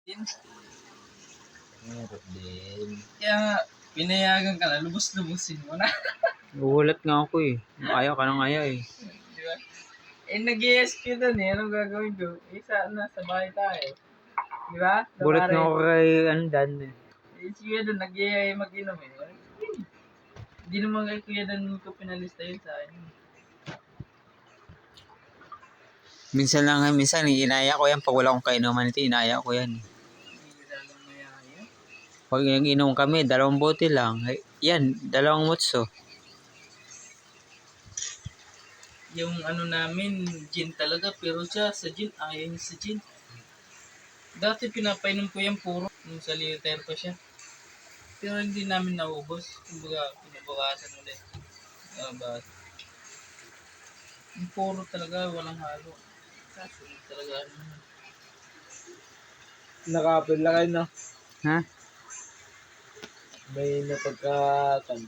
Din. Meron din. Kaya pinayagan ka na, lubos-lubusin mo na. Gugulat nga ako eh. Ayaw ka nang ayaw eh. Di ba? Eh, nag-ESQ doon eh. Anong gagawin ko? Isa na, sa bahay tayo. Di ba? Gulat nga ako kay Dan eh. Eh, si Kuya doon, nag-iayay mag-inom eh. Hindi naman kay Kuya doon ko pinalista yun sa akin. Minsan inaya ko yan. Pag wala akong kainuman ito, inaya ko yan. Hindi ka lang mayaya. Pag nag-inom kami, 2 bote lang. Yan, 2 mutso. Yung ano namin, gin talaga. Pero siya, sa gin, ayaw niya sa gin. Dati pinapainom ko yan puro. Nung sa liter pa siya. Pero hindi namin naubos. Kumbaga, pinabawasan ulit. But, yung puro talaga, walang halo. Kaso, talaga ano. Nakapil na kayo, no? Ha? May napagkatan.